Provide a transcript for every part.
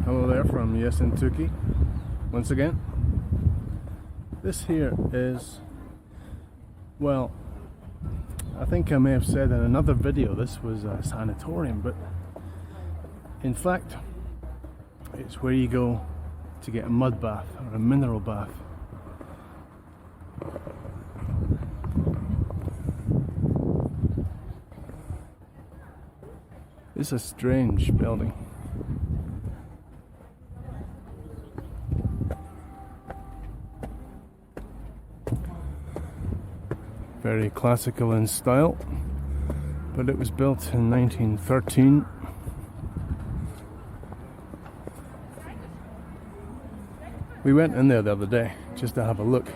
Hello there from Yessentuki once again. This here is, well, I think I may have said in another video this was a sanatorium, but in fact it's where you go to get a mud bath or a mineral bath. It's a strange building. Very classical in style, but it was built in 1913. We went in there the other day just to have a look,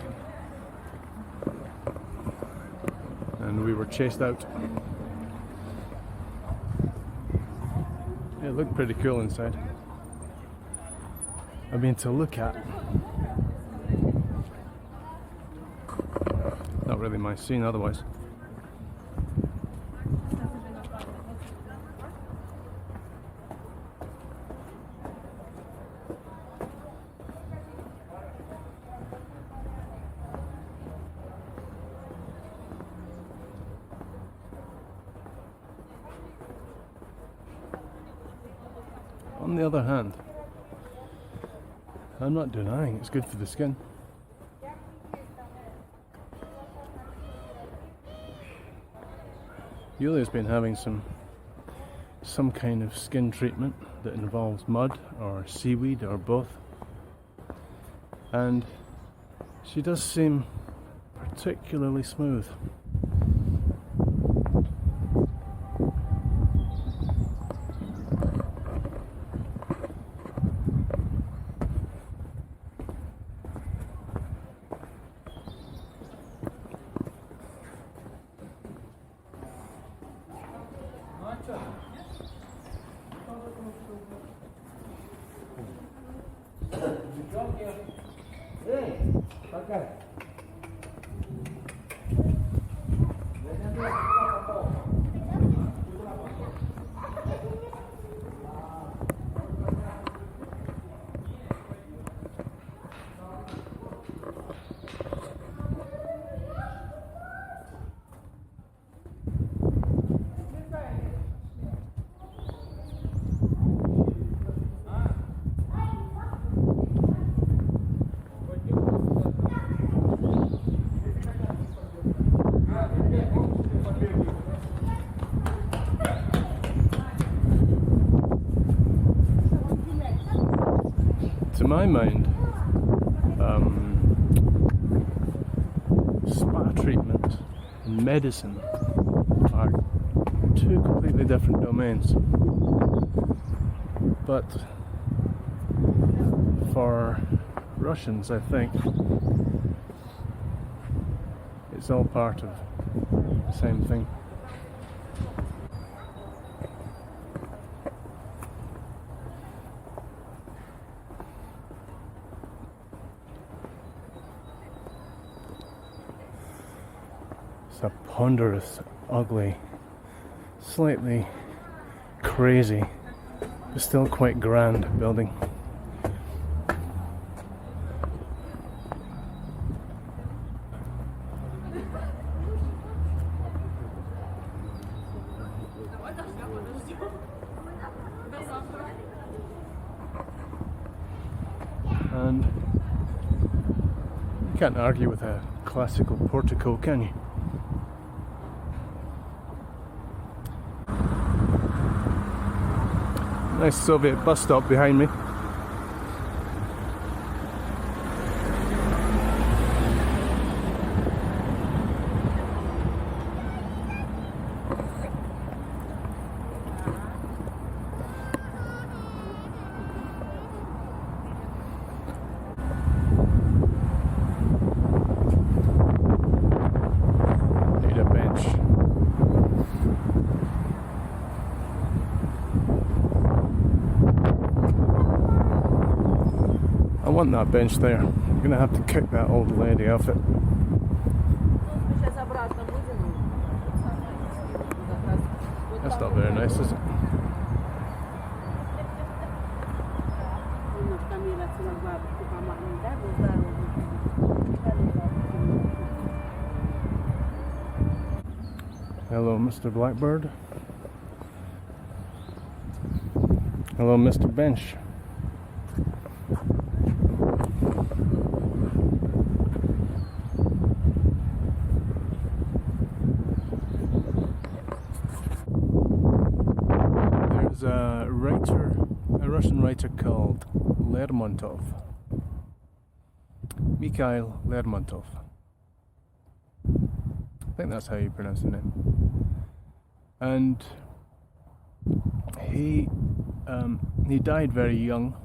and we were chased out. It looked pretty cool inside. I mean, to look at. Not really my scene otherwise. On the other hand, I'm not denying it's good for the skin. Yulia's been having some kind of skin treatment that involves mud or seaweed or both, and she does seem particularly smooth. To my mind, spa treatment and medicine are two completely different domains. But for Russians, I think it's all part of the same thing. It's a ponderous, ugly, slightly crazy, but still quite grand building. And you can't argue with a classical portico, can you? Nice Soviet bus stop behind me. Need a bench. I want that bench there. I'm gonna have to kick that old lady off it. That's not very nice, is it? Hello, Mr. Blackbird. Hello, Mr. Bench. There's a Russian writer called Lermontov. Mikhail Lermontov. I think that's how you pronounce the name. And he died very young.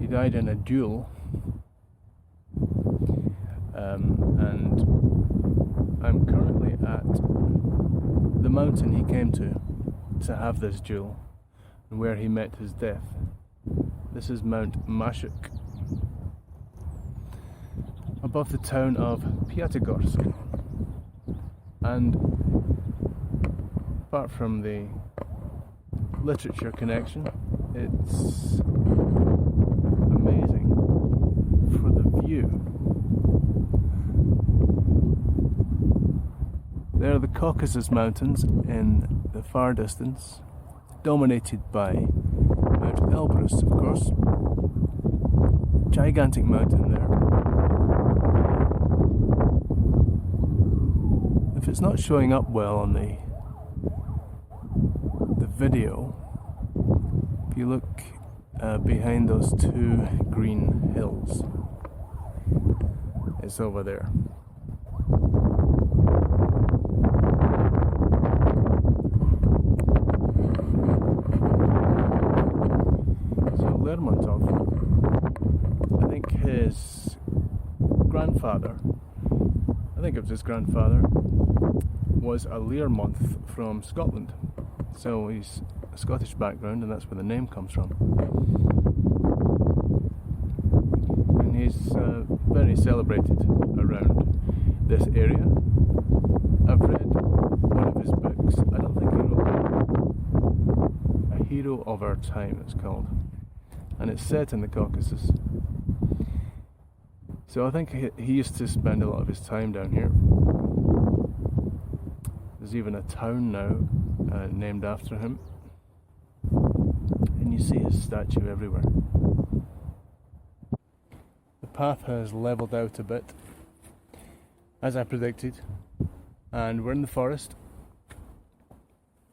He died in a duel, and I'm currently at the mountain he came to have this duel, and where he met his death. This is Mount Mashuk, above the town of Pyatigorsk. And apart from the literature connection, it's amazing for the view. There are the Caucasus Mountains in the far distance, dominated by Mount Elbrus, of course. Gigantic mountain there. If it's not showing up well on the video, if you look behind those two green hills, it's over there. So Lermontov, I think his grandfather, was a Learmonth from Scotland. So he's a Scottish background, and that's where the name comes from. And he's very celebrated around this area. I've read one of his books. I don't think he wrote A Hero of Our Time, it's called. And it's set in the Caucasus. So I think he used to spend a lot of his time down here. There's even a town now named after him, and you see his statue everywhere. The path has levelled out a bit, as I predicted, and we're in the forest,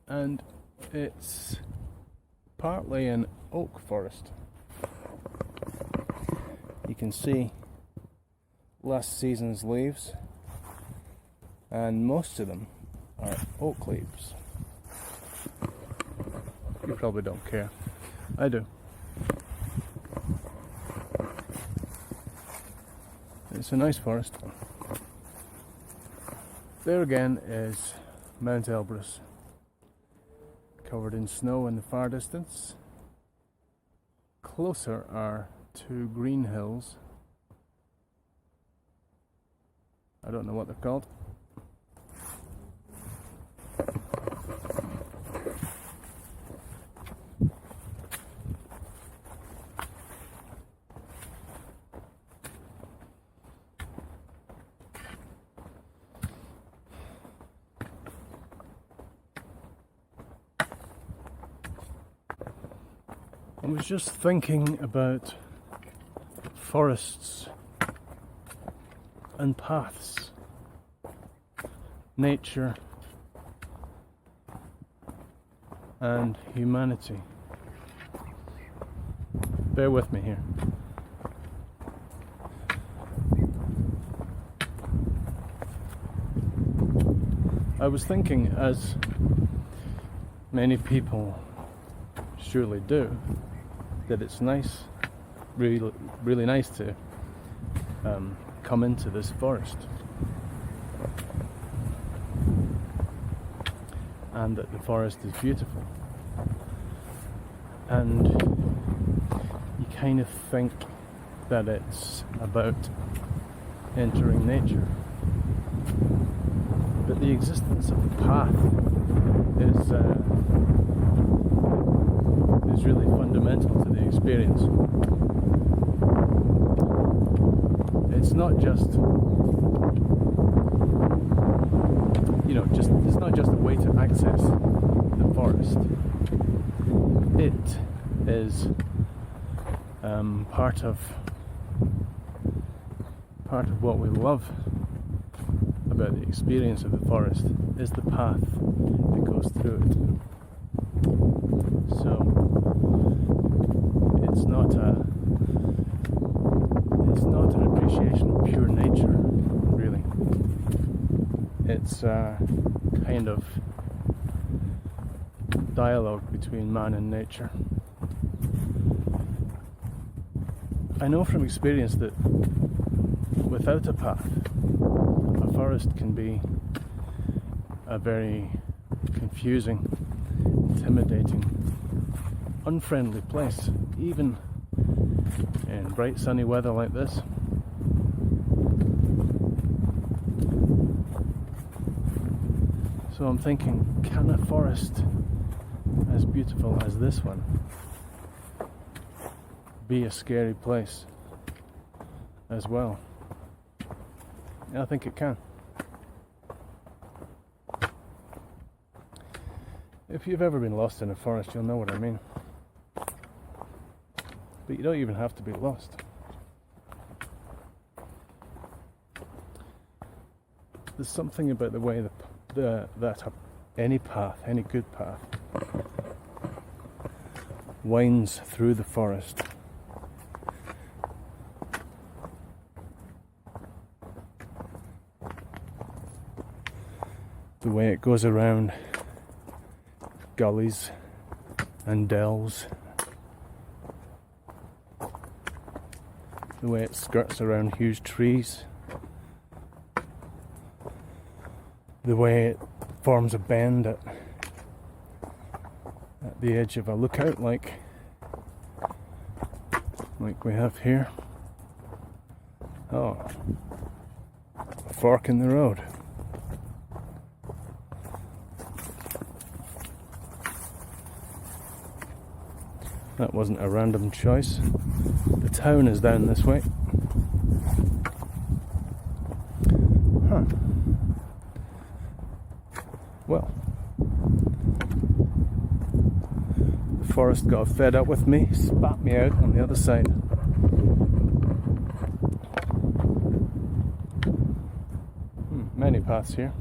and it's partly an oak forest. You can see last season's leaves, and most of them are oak leaves. You probably don't care. I do. It's a nice forest. There again is Mount Elbrus, covered in snow in the far distance. Closer are two green hills. I don't know what they're called. I was just thinking about forests and paths, nature and humanity. Bear with me here. I was thinking, as many people surely do, that it's nice, really nice to come into this forest, and that the forest is beautiful, and you kind of think that it's about entering nature, but the existence of the path is is really fundamental to the experience. It's not just, it's not just a way to access the forest. It is part of what we love about the experience of the forest is the path that goes through it. So it's not an appreciation of pure nature, really. It's a kind of dialogue between man and nature. I know from experience that without a path, a forest can be a very confusing, intimidating, unfriendly place, even in bright sunny weather like this. So I'm thinking, can a forest as beautiful as this one be a scary place as well? I think it can. If you've ever been lost in a forest, you'll know what I mean. But you don't even have to be lost. There's something about the way that any path, any good path, winds through the forest. The way it goes around gullies and dells. The way it skirts around huge trees. The way it forms a bend at the edge of a lookout like we have here. Oh, a fork in the road. That wasn't a random choice. The town is down this way. Huh. Well, the forest got fed up with me, spat me out on the other side. Many paths here.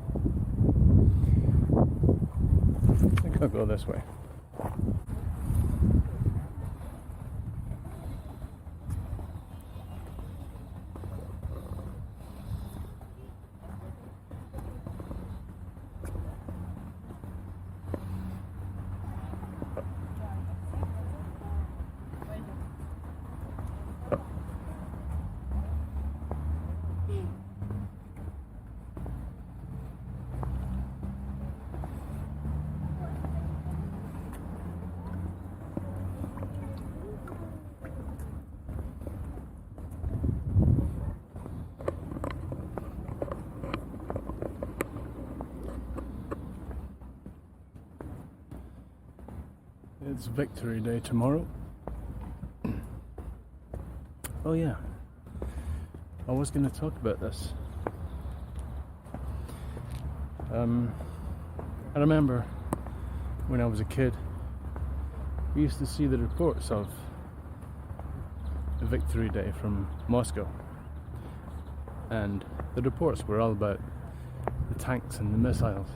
I think I'll go this way. It's Victory Day tomorrow. Oh yeah, I was going to talk about this. I remember when I was a kid, we used to see the reports of Victory Day from Moscow, and the reports were all about the tanks and the missiles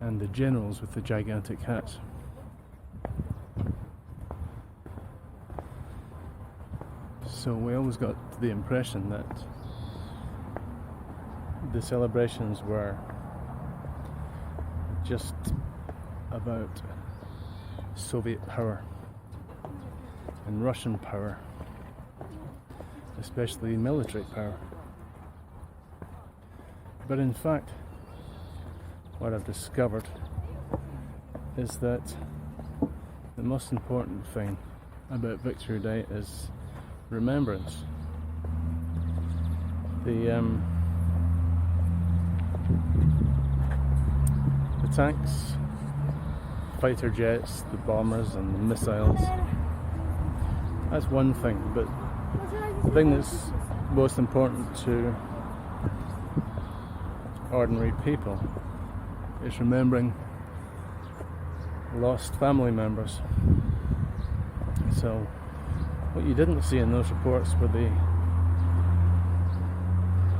and the generals with the gigantic hats. So we always got the impression that the celebrations were just about Soviet power and Russian power, especially military power. But in fact, what I've discovered is that the most important thing about Victory Day is remembrance. The tanks fighter jets, the bombers and the missiles. That's one thing, but the thing that's most important to ordinary people is remembering lost family members. So what you didn't see in those reports were the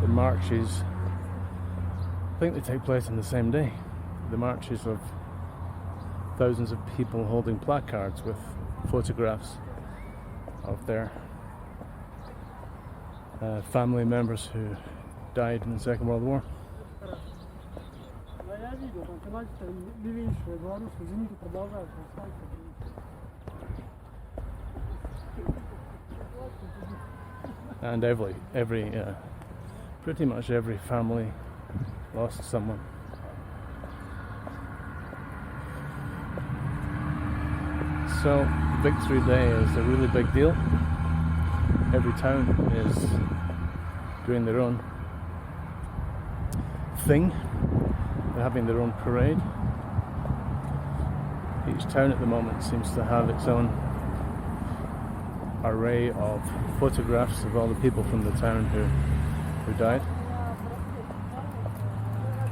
marches. I think they take place on the same day. The marches of thousands of people holding placards with photographs of their family members who died in the Second World War. And pretty much every family lost someone. So Victory Day is a really big deal. Every town is doing their own thing. They're having their own parade. Each town at the moment seems to have its own array of photographs of all the people from the town who died.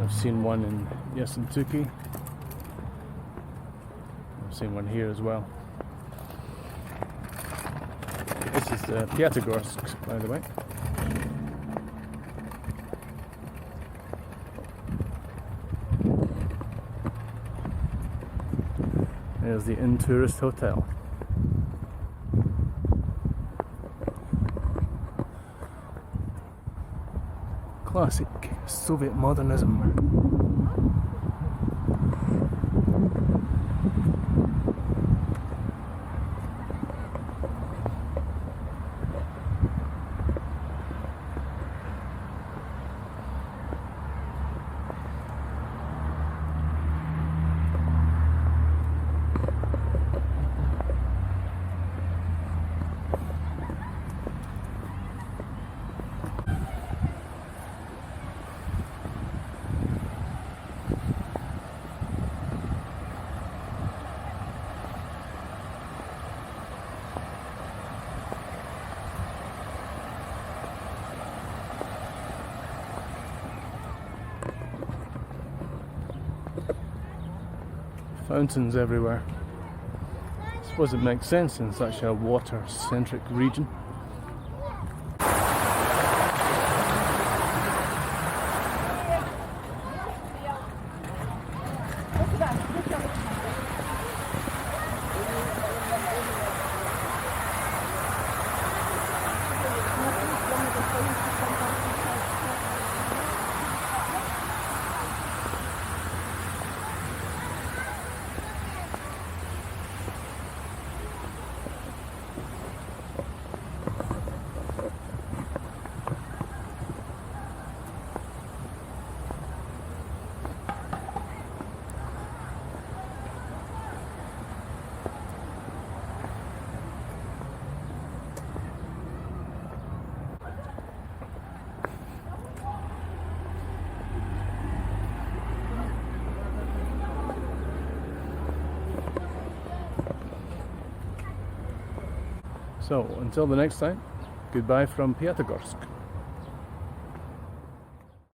I've seen one in Yessentuki. I've seen one here as well. This is Pyatigorsk, by the way. There's the Inn Tourist Hotel. Classic Soviet modernism. Fountains everywhere. I suppose it makes sense in such a water-centric region. So, until the next time, goodbye from Pyatigorsk.